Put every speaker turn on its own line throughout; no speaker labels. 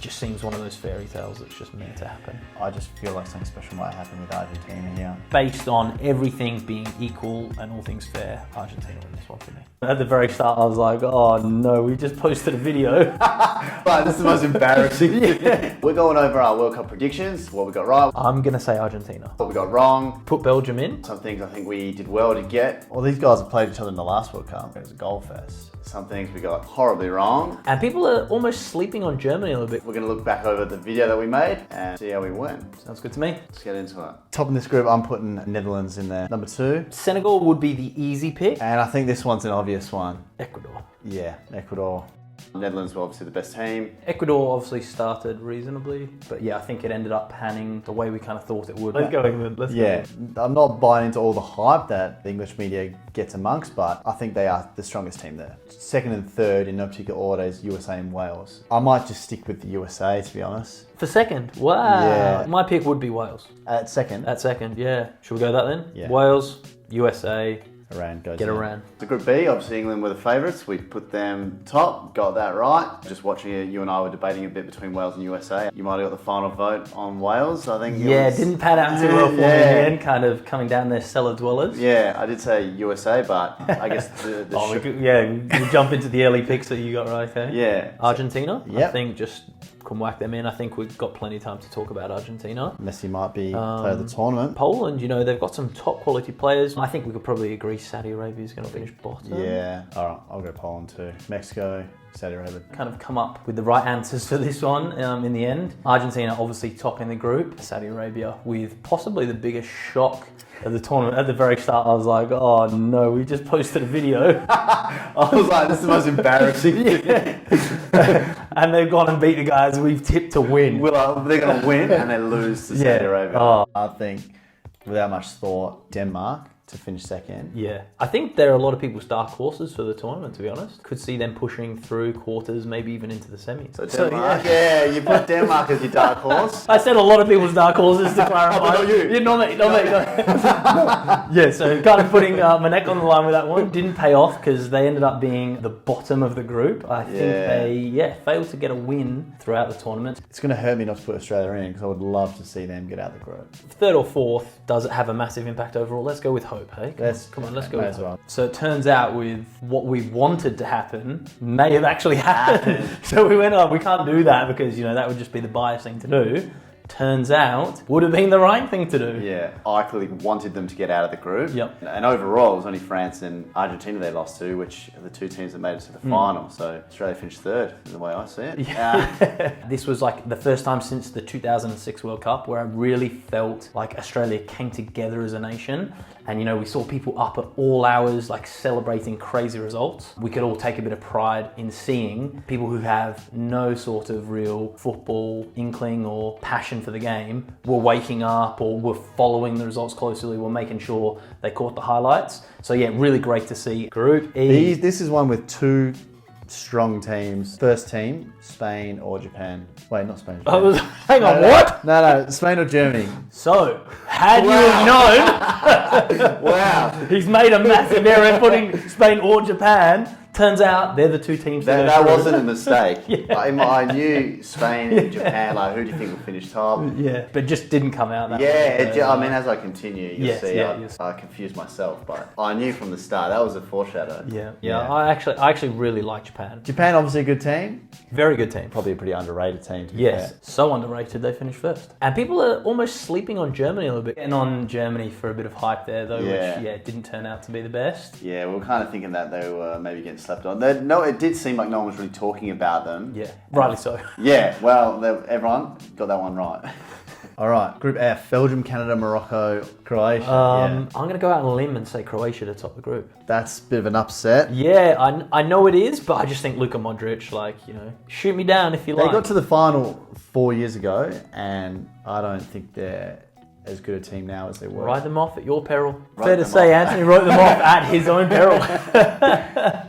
just seems one of those fairy tales that's just meant to happen.
I just feel like something special might happen with Argentina here.
Based on everything being equal and all things fair, Argentina win this one for me. At the very start, I was like, oh no, we just posted a video.
But this is the most embarrassing. Yeah. We're going over our World Cup predictions, what we got right,
I'm going to say Argentina.
what we got wrong.
Put Belgium in.
Some things I think we did well to get. Well, these guys have played each other in the last World Cup. It was a goal fest. Some things we got horribly wrong.
And people are almost sleeping on Germany a little bit.
We're going to look back over the video that we made and see how we went.
Sounds good to me.
Let's get into it. Top in this group, I'm putting Netherlands in there. Number 2.
Senegal would be the easy pick.
And I think this one's an obvious one.
Ecuador.
Yeah, Ecuador. Netherlands were obviously the best team.
Ecuador obviously started reasonably, but yeah, I think it ended up panning the way we kind of thought it would. Let's go England, let's go.
I'm not buying into all the hype that the English media gets amongst, but I think they are the strongest team there. Second and third in no particular order is USA and Wales. I might just stick with the USA, to be honest.
For second? Wow.
Yeah.
My pick would be Wales.
At second?
At second, yeah. Should we go that then?
Yeah.
Wales, USA.
Iran goes
Get
in.
Iran.
The Group B, obviously England were the favourites. We put them top, got that right. Just watching it, you and I were debating a bit between Wales and USA. You might have got the final vote on Wales, I think.
Yeah, it didn't pan out too well for me in the
Yeah.
end, kind of coming down their cellar dwellers.
Yeah, I did say USA, but I guess
we jump into the early picks that you got right there.
Yeah.
Argentina,
Yep.
I think just can whack them in. I think we've got plenty of time to talk about Argentina.
Messi might be player of the tournament.
Poland, they've got some top quality players. I think we could probably agree Saudi Arabia is going to finish bottom.
Yeah, all right, I'll go Poland too. Mexico, Saudi Arabia.
Kind of come up with the right answers for this one in the end. Argentina obviously top in the group. Saudi Arabia with possibly the biggest shock of the tournament. At the very start, I was like, oh no, we just posted a video.
I was like, this is the most embarrassing.
And they've gone and beat the guys we've tipped to win.
Well, they're going to win and then lose to Saudi Arabia.
Oh.
I think, without much thought, Denmark to finish second.
Yeah, I think there are a lot of people's dark horses for the tournament, to be honest. Could see them pushing through quarters, maybe even into the semis.
So Denmark, yeah, you put Denmark as your dark horse.
I said a lot of people's dark horses to clarify.
Oh, not you.
Yeah, not me. Yeah, so kind of putting my neck on the line with that one. Didn't pay off because they ended up being the bottom of the group. I think they failed to get a win throughout the tournament.
It's going to hurt me not to put Australia in because I would love to see them get out of the group.
Third or fourth, does it have a massive impact overall? Let's go with hope, hey? Come on, let's go with hope.
Well.
So it turns out with what we wanted to happen may have actually happened. So we went, we can't do that because, that would just be the biased thing to do. Turns out, would have been the right thing to do.
Yeah, I clearly wanted them to get out of the group.
Yep.
And overall, it was only France and Argentina they lost to, which are the two teams that made it to the final. So Australia finished third, is the way I see it.
Yeah. This was like the first time since the 2006 World Cup where I really felt like Australia came together as a nation. And we saw people up at all hours, like celebrating crazy results. We could all take a bit of pride in seeing people who have no sort of real football inkling or passion for the game were waking up or were following the results closely, were making sure they caught the highlights. So yeah, really great to see. Group E.
This is one with two strong teams. First team, Spain or Japan. Wait, not Spain. Japan.
Hang on, what?
No, Spain or Germany.
So, had you have known,
Wow.
he's made a massive error in putting Spain or Japan. Turns out they're the two teams
That wasn't a mistake.
Yeah.
I knew Spain and Japan, who do you think will finish top?
Yeah, but it just didn't come out that way.
Yeah, as I continue, you'll see.
you'll see.
I confused myself, but I knew from the start that was a foreshadow.
Yeah. I actually really like Japan.
Japan, obviously a good team.
Very good team.
Probably a pretty underrated team, to be
Yes,
fair.
so underrated they finished first. And people are almost sleeping on Germany a little bit. Getting on Germany for a bit of hype there though, which didn't turn out to be the best.
Yeah, we were kind of thinking that they were maybe getting slept on. It did seem like no one was really talking about them.
Yeah, rightly so.
Yeah, well, everyone got that one right. All right, Group F, Belgium, Canada, Morocco, Croatia.
I'm going to go out on a limb and say Croatia to top the group.
That's a bit of an upset.
Yeah, I know it is, but I just think Luka Modric, shoot me down if you like.
They got to the final 4 years ago, and I don't think they're as good a team now as they were.
Ride them off at your peril. Fair to say, Anthony wrote them off at his own peril.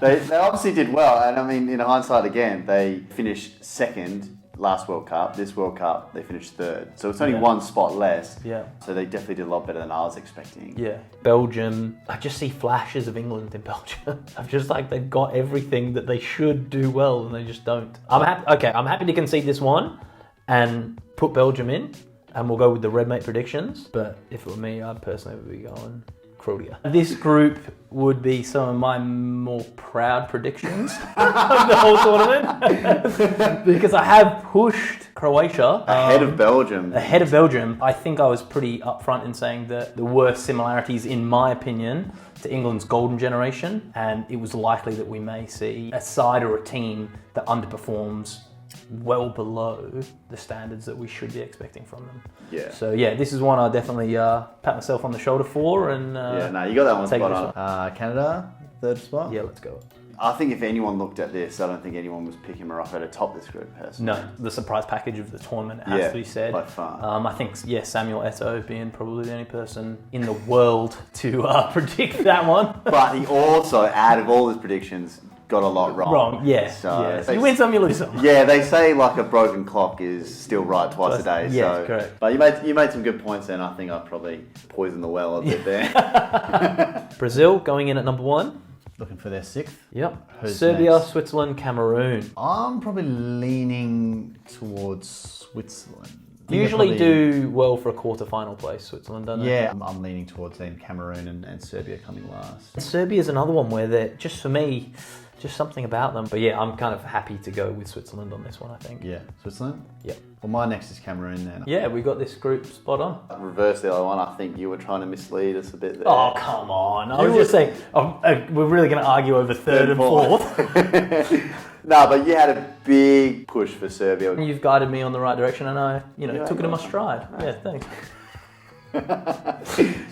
They obviously did well, and I mean, in hindsight again, they finished second last World Cup. This World Cup, they finished third. So it's only one spot less.
Yeah.
So they definitely did a lot better than I was expecting.
Yeah. Belgium, I just see flashes of England in Belgium. I'm just like, they've got everything that they should do well and they just don't. I'm happy to concede this one and put Belgium in, and we'll go with the red mate predictions. But if it were me, I personally would be going Croatia. This group would be some of my more proud predictions of the whole tournament because I have pushed Croatia
Ahead of Belgium.
I think I was pretty upfront in saying that there were similarities, in my opinion, to England's golden generation, and it was likely that we may see a side or a team that underperforms well below the standards that we should be expecting from them.
Yeah.
So yeah, this is one I definitely pat myself on the shoulder for, and
you got that one
take
spot
this
on. Canada, third spot.
yeah, let's go.
I think if anyone looked at this, I don't think anyone was picking Morocco to top this group personally.
No, the surprise package of the tournament has to be said.
By far.
I think Samuel Eto'o being probably the only person in the world to predict that one.
But he also, out of all his predictions, got a lot wrong.
So you win some, you lose some.
Yeah, they say like a broken clock is still right twice a day.
Yeah, correct.
But you made some good points, and I think I probably poisoned the well a bit there.
Brazil going in at number 1.
Looking for their 6th.
Yep.
Who's
Serbia,
next?
Switzerland, Cameroon.
I'm probably leaning towards Switzerland.
Usually do well for a quarter-final place, Switzerland, don't they?
Yeah, I'm leaning towards then Cameroon and Serbia coming last.
Serbia's another one where they're, just for me, just something about them. But yeah, I'm kind of happy to go with Switzerland on this one, I think.
Yeah, Switzerland?
Yeah.
Well, my next is Cameroon then.
Yeah, we got this group spot on.
Reverse the other one, I think you were trying to mislead us a bit there.
Oh, come on. I was just saying, we're really going to argue over third and fourth.
No, but you had a big push for Serbia.
You've guided me on the right direction, and I, took it in my stride. Yeah, thanks.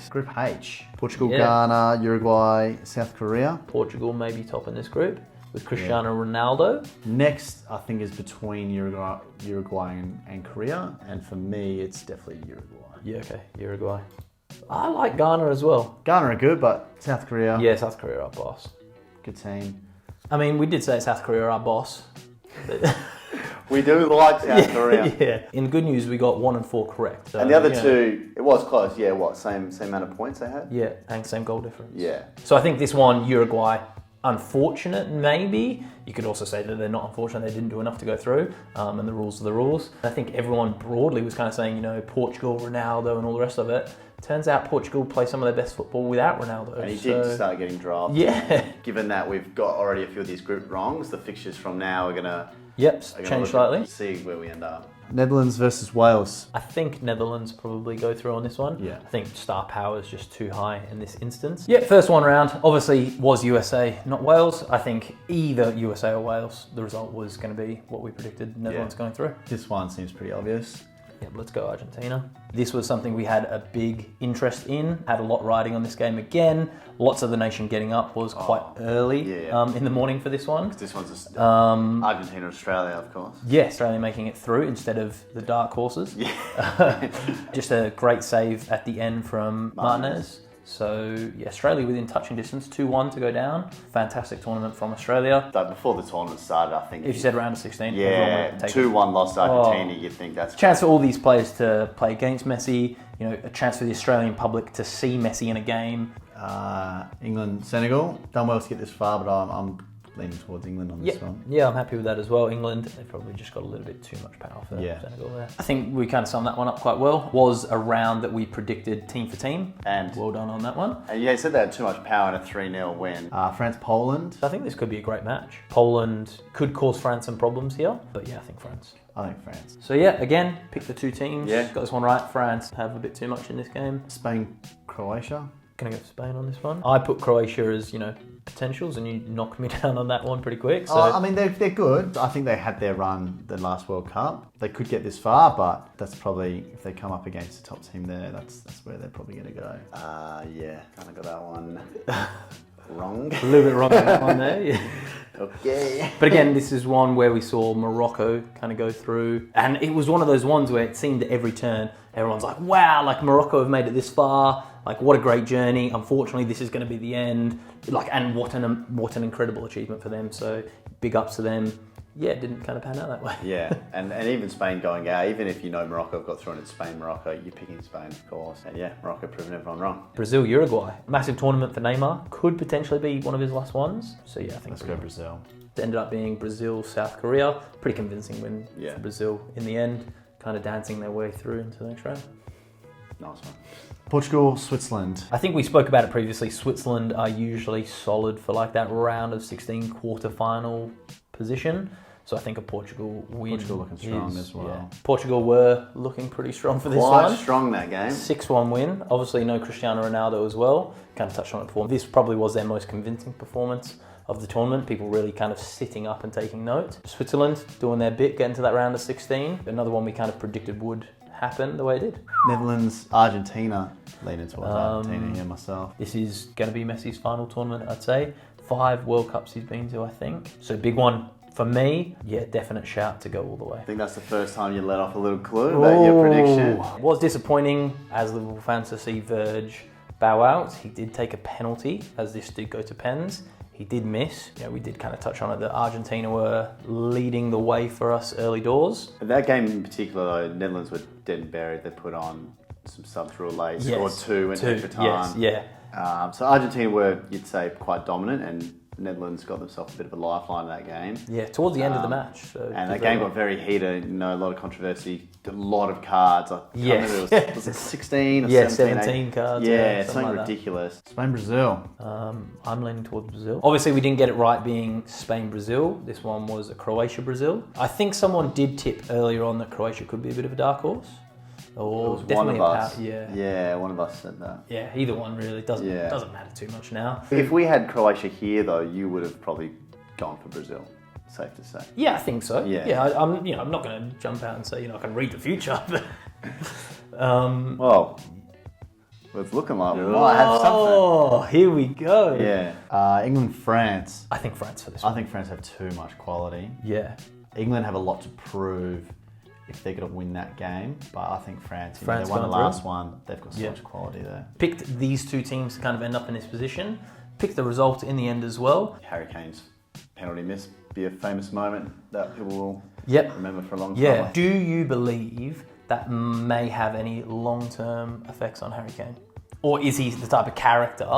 Group H. Portugal, Ghana, Uruguay, South Korea.
Portugal may be top in this group with Cristiano Ronaldo.
Next, I think, is between Uruguay and Korea. And for me, it's definitely Uruguay.
Yeah, okay, Uruguay. I like Ghana as well.
Ghana are good, but South Korea.
Yeah, South Korea are our boss.
Good team.
I mean, we did say South Korea are our boss.
We do like South Korea.
Yeah. In good news, we got 1 and 4 correct. So,
and the other two, it was close. Yeah, what, same amount of points they had?
Yeah, and same goal difference.
Yeah.
So I think this one, Uruguay, unfortunate maybe. You could also say that they're not unfortunate, they didn't do enough to go through, and the rules are the rules. I think everyone broadly was kind of saying, Portugal, Ronaldo and all the rest of it. Turns out Portugal play some of their best football without Ronaldo.
And he did start getting drafted.
Yeah.
Given that we've got already a few of these group wrongs, the fixtures from now are going to
change slightly.
See where we end up. Netherlands versus Wales.
I think Netherlands probably go through on this one.
Yeah.
I think star power is just too high in this instance. Yeah, first one round, obviously was USA, not Wales. I think either USA or Wales, the result was going to be what we predicted, Netherlands going through.
This one seems pretty obvious.
Yeah, let's go Argentina. This was something we had a big interest in, had a lot riding on this game again. Lots of the nation getting up was quite early in the morning for this one.
This one's just Argentina, Australia, of course.
Yeah, Australia making it through instead of the dark horses. Yeah. Just a great save at the end from Martinez. So, yeah, Australia within touching distance, 2-1 to go down. Fantastic tournament from Australia.
Before the tournament started, I think...
If you said round of 16,
yeah, 2-1 lost to Argentina, you'd think that's...
Chance for all these players to play against Messi, a chance for the Australian public to see Messi in a game.
England, Senegal. Done well to get this far, but I'm leaning towards England on this one.
Yeah, I'm happy with that as well. England, they've probably just got a little bit too much power for Senegal there. I think we kind of summed that one up quite well. Was a round that we predicted team for team. And well done on that one.
And you said they had too much power in a 3-0 win. France, Poland.
I think this could be a great match. Poland could cause France some problems here, but yeah, I think France.
I think France.
So yeah, again, pick the two teams.
Yeah.
Got this one right. France have a bit too much in this game.
Spain, Croatia.
Gonna go for Spain on this one. I put Croatia as, potentials, and you knocked me down on that one pretty quick. So.
I mean, they're good. I think they had their run the last World Cup. They could get this far, but that's probably, if they come up against the top team there, that's where they're probably going to go. Yeah, kind of got that one wrong.
A little bit wrong on that one there, yeah.
Okay.
But again, this is one where we saw Morocco kind of go through, and it was one of those ones where it seemed at every turn, everyone's like, wow, like Morocco have made it this far. Like, what a great journey. Unfortunately, this is going to be the end. And what an incredible achievement for them. So big ups to them. yeah, it didn't kind of pan out that way.
Yeah, and even Spain going out, even if you know Morocco have got through and it's Spain, Morocco, you're picking Spain, of course. And yeah, Morocco proving everyone wrong.
Brazil, Uruguay. Massive tournament for Neymar. Could potentially be one of his last ones. So yeah, I think
Let's go Brazil.
it ended up being Brazil, South Korea. Pretty convincing win
Yeah.
for Brazil in the end. Kind of dancing their way through into the next round.
Nice one. Portugal, Switzerland.
I think we spoke about it previously. Switzerland are usually solid for like that round of 16 quarter-final position. So I think a Portugal win.
Portugal looking strong as well.
Yeah. Portugal were looking pretty strong for this
Quite
one.
strong that game.
6-1 win. Obviously no Cristiano Ronaldo as well. Kind of touched on it before. This probably was their most convincing performance of the tournament. People really kind of sitting up and taking note. Switzerland doing their bit, getting to that round of 16. Another one we kind of predicted would happen the way it did.
Netherlands, Argentina. Leaning towards Argentina here myself.
This is going to be Messi's final tournament, I'd say. 5 World Cups he's been to, I think. So big one for me. Yeah, definite shout to go all the way.
I think that's the first time you let off a little clue about your prediction.
Was disappointing as Liverpool fans to see Verge bow out. He did take a penalty as this did go to pens. He did miss. You know, we did kind of touch on it that Argentina were leading the way for us early doors.
That game in particular, though, Netherlands were dead and buried. They put on some subs real late, scored 2 in extra time.
Yes, yeah.
So Argentina were, you'd say, quite dominant, and Netherlands got themselves a bit of a lifeline in that game.
Yeah, towards the end of the match. So
and that game got very heated, you know, a lot of controversy, a lot of cards. I can't remember, was it 16 or
17 cards.
Yeah, something
like
ridiculous. Spain, Brazil.
I'm leaning towards Brazil. Obviously, we didn't get it right being Spain-Brazil. This one was a Croatia-Brazil. I think someone did tip earlier on that Croatia could be a bit of a dark horse. Or definitely
one of us.
Yeah,
one of us said that.
Yeah, either one really doesn't matter too much now.
If we had Croatia here, though, you would have probably gone for Brazil. Safe to say.
Yeah, I think so.
Yeah.
I'm not going to jump out and say I can read the future.
Well, it's looking like we might have something.
Oh, here we go.
Yeah. England, France.
I think France for this
I
one.
think France have too much quality.
Yeah.
England have a lot to prove if they're going to win that game, but I think France, they won the
gone
last
through.
one, they've got so much quality there.
Picked these two teams to kind of end up in this position. Picked the result in the end as well.
Harry Kane's penalty miss be a famous moment that people will remember for a long time.
Yeah. Do you believe that may have any long-term effects on Harry Kane? Or is he the type of character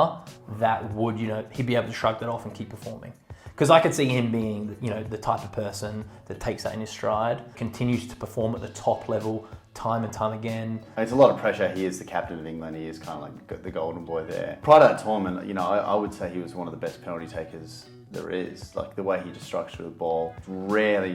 that would, he'd be able to shrug that off and keep performing? Because I could see him being, the type of person that takes that in his stride, continues to perform at the top level time and time again.
It's a lot of pressure. He is the captain of England. He is kind of like the golden boy there. Prior to that tournament, I would say he was one of the best penalty takers there is. Like the way he just strikes through the ball, rarely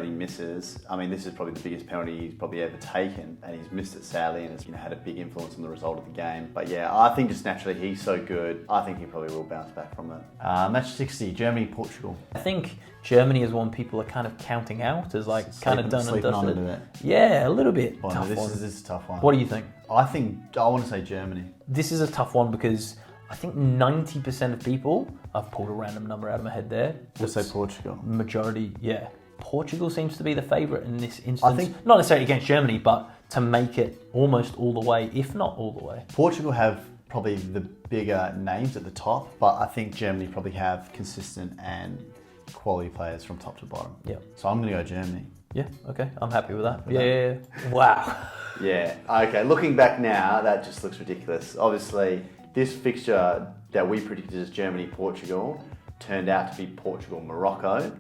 misses. I mean, this is probably the biggest penalty he's probably ever taken, and he's missed it sadly, and it's had a big influence on the result of the game. But yeah, I think just naturally he's so good. I think he probably will bounce back from it. Match 60, Germany, Portugal.
I think Germany is one people are kind of counting out as kind of done and
sleeping
dusted.
on a bit.
Yeah, a little bit.
Well,
Tough
no,
one.
this is a tough one.
What do you think?
I want to say Germany.
This is a tough one because I think 90% of people, I've pulled a random number out of my head there.
We'll say Portugal.
Majority, yeah. Portugal seems to be the favourite in this instance. I think, not necessarily against Germany, but to make it almost all the way, if not all the way.
Portugal have probably the bigger names at the top, but I think Germany probably have consistent and quality players from top to bottom.
Yeah.
So I'm going to go Germany.
Yeah, okay. I'm happy with that. Yeah. Wow.
Yeah, okay. Looking back now, that just looks ridiculous. Obviously, this fixture that we predicted as Germany-Portugal turned out to be Portugal-Morocco.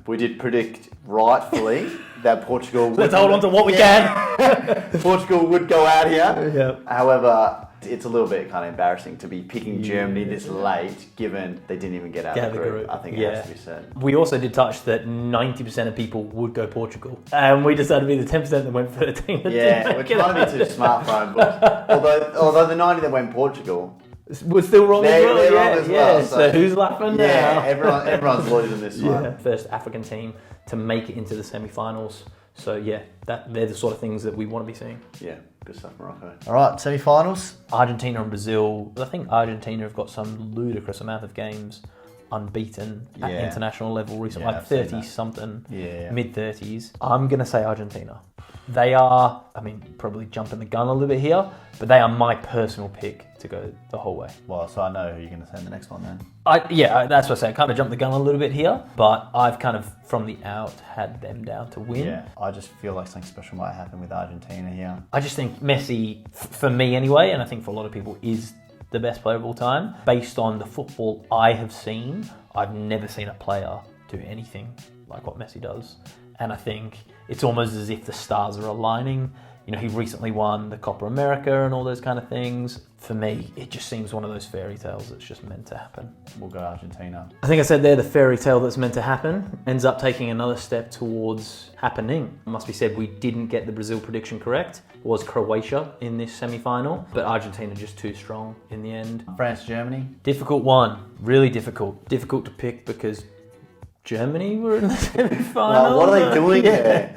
We did predict rightfully that Portugal would...
Let's hold on to what we can.
Portugal would go out here.
Yeah.
However, it's a little bit kind of embarrassing to be picking Germany this late, given they didn't even get out of the group. I think it has to be said.
We also did touch that 90% of people would go Portugal. And we decided to be the 10% that went for the team that didn't
we're
make it
trying to be too smart for our own books. Although the 90 that went Portugal...
We're still wrong as well.
They're wrong as well.
So who's laughing now?
Yeah, everyone's loaded in this one.
First African team to make it into the semi-finals. So yeah, they're the sort of things that we want to be seeing.
Yeah, good stuff, Morocco. All right, semi-finals.
Argentina and Brazil. I think Argentina have got some ludicrous amount of games unbeaten at international level recently, like 30-something, mid-30s. I'm going to say Argentina. They are, I mean, probably jumping the gun a little bit here, but they are my personal pick to go the whole way.
Well, so I know who you're going to say in the next one then.
That's what I say. I kind of jumped the gun a little bit here, but I've kind of, from the out, had them down to win.
Yeah, I just feel like something special might happen with Argentina here.
I just think Messi, for me anyway, and I think for a lot of people, is the best player of all time. Based on the football I have seen, I've never seen a player do anything like what Messi does. And I think it's almost as if the stars are aligning. You know, he recently won the Copa America and all those kind of things. For me, it just seems one of those fairy tales that's just meant to happen.
We'll go Argentina.
I think I said there, the fairy tale that's meant to happen ends up taking another step towards happening. It must be said, we didn't get the Brazil prediction correct. It was Croatia in this semi-final, but Argentina just too strong in the end.
France, Germany.
Difficult one, really difficult. Difficult to pick because Germany were in the semi-final.
Well, what are they doing there?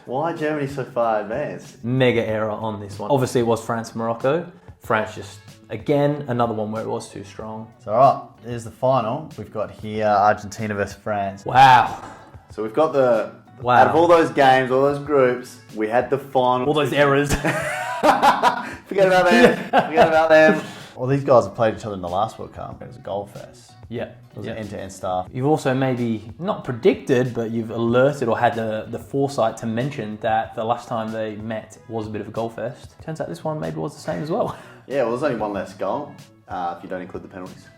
Why Germany so far advanced?
Mega error on this one. Obviously it was France-Morocco. France just, again, another one where it was too strong.
So, all right, here's the final. We've got here Argentina versus France.
Wow.
So we've got the...
Wow.
Out of all those games, all those groups, we had the final.
All those errors.
Forget about them. Forget about them. Well, these guys have played each other in the last World Cup. It was a goal fest.
Yeah.
It was an end-to-end stuff.
You've also maybe not predicted, but you've alerted or had the foresight to mention that the last time they met was a bit of a goal fest. Turns out this one maybe was the same as well.
Yeah, well, there's only one less goal if you don't include the penalties.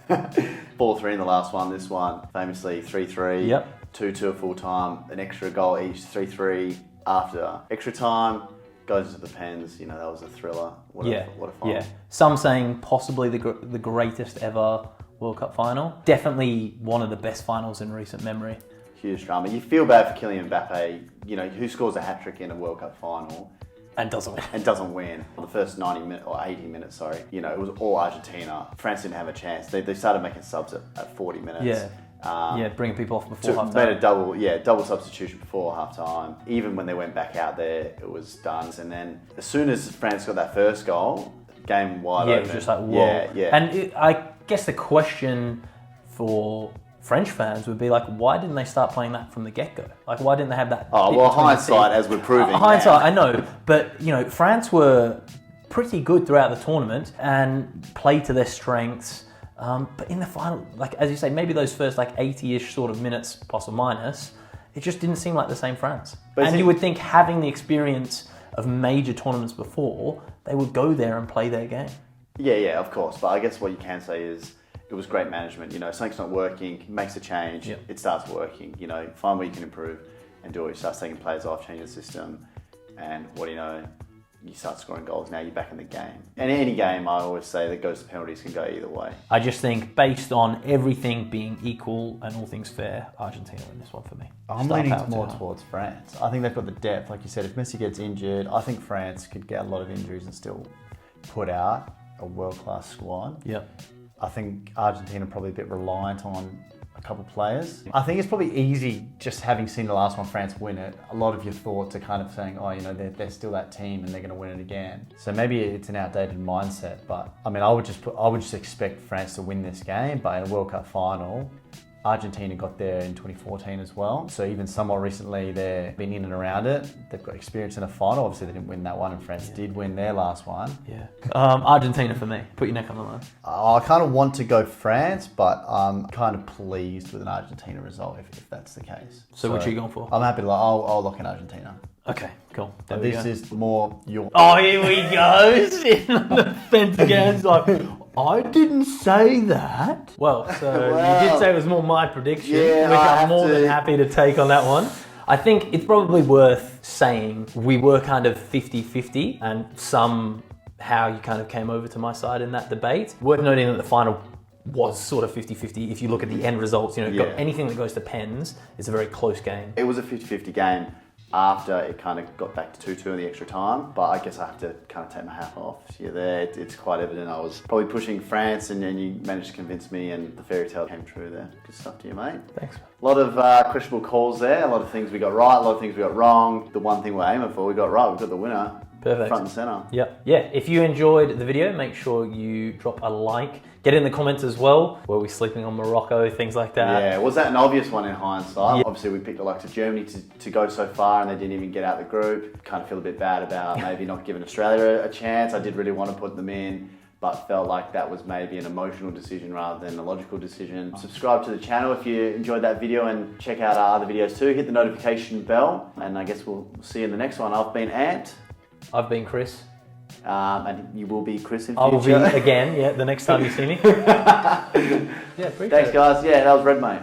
4-3 in the last one. This one, famously 3-3.
Yep.
2-2 at full time. An extra goal each. 3-3 after extra time. Goes into the pens. You know, that was a thriller. What a final.
Yeah. Some saying possibly the greatest ever World Cup final. Definitely one of the best finals in recent memory.
Huge drama. You feel bad for Kylian Mbappe. You know, who scores a hat-trick in a World Cup final
and doesn't win.
And doesn't win. The first 90 minutes or 80 minutes, sorry. You know, it was all Argentina. France didn't have a chance. They started making subs at 40 minutes.
Yeah. Bringing people off before half
made
time.
a double substitution before half time. Even when they went back out there, it was done. And then as soon as France got that first goal, game wide open.
Yeah, it was just like, whoa.
Yeah.
And I guess the question for French fans would be like, why didn't they start playing that from the get-go? Like, why didn't they have that?
Oh, well, hindsight, as we're proving.
Hindsight, I know. But, you know, France were pretty good throughout the tournament and played to their strengths. But in the final, like, as you say, maybe those first, like, 80-ish sort of minutes, plus or minus, it just didn't seem like the same France. And you would think, having the experience of major tournaments before, they would go there and play their game.
Yeah, of course. But I guess what you can say is it was great management. You know, something's not working, makes a change, It starts working. You know, find where you can improve and do it. You start taking players off, change the system, and what do you know? You start scoring goals. Now you're back in the game. And any game, I always say, that goes to penalties can go either way.
I just think, based on everything being equal and all things fair, Argentina win this one for me.
I'm leaning more towards France. I think they've got the depth. Like you said, if Messi gets injured, I think France could get a lot of injuries and still put out a world-class squad.
Yep.
I think Argentina are probably a bit reliant on a couple of players. I think it's probably easy, just having seen the last one, France win it, a lot of your thoughts are kind of saying, oh, you know, they're still that team and they're going to win it again. So maybe it's an outdated mindset, but I mean, I would just expect France to win this game, but in a World Cup final, Argentina got there in 2014 as well. So even somewhat recently, they've been in and around it. They've got experience in a final. Obviously, they didn't win that one, and France did win their last one.
Yeah. Argentina for me. Put your neck on the line.
I kind of want to go France, but I'm kind of pleased with an Argentina result if that's the case.
So what are you going for?
I'm happy to I'll lock in Argentina.
Okay, cool.
This is more your...
Oh, here we go. Sitting on the fence again. It's like, I didn't say that. Well, so you did say it was more my prediction, which I'm more than happy to take on that one. I think it's probably worth saying we were kind of 50-50 and somehow you kind of came over to my side in that debate. Worth noting that the final was sort of 50-50. If you look at the end results, you know, anything that goes to pens is a very close game.
It was a 50-50 game after it kind of got back to 2-2 in the extra time, but I guess I have to kind of take my hat off. You're there, it's quite evident. I was probably pushing France and then you managed to convince me and the fairy tale came true there. Good stuff to you, mate.
Thanks.
A lot of questionable calls there, a lot of things we got right, a lot of things we got wrong. The one thing we're aiming for, we got right, we've got the winner.
Perfect.
front and center.
Yep. Yeah, if you enjoyed the video, make sure you drop a like. Get in the comments as well. Were we sleeping on Morocco? Things like that.
Yeah, was that an obvious one in hindsight?
Yeah.
Obviously, we picked the likes of Germany to go so far and they didn't even get out the group. Kind of feel a bit bad about maybe not giving Australia a chance. I did really want to put them in, but felt like that was maybe an emotional decision rather than a logical decision. Subscribe to the channel if you enjoyed that video and check out our other videos too. Hit the notification bell and I guess we'll see you in the next one. I've been Ant.
I've been Chris.
And you will be Chris in future.
I will be again, yeah, the next time you see me. Yeah, appreciate
Thanks
it.
guys. Yeah, that was Red Mate.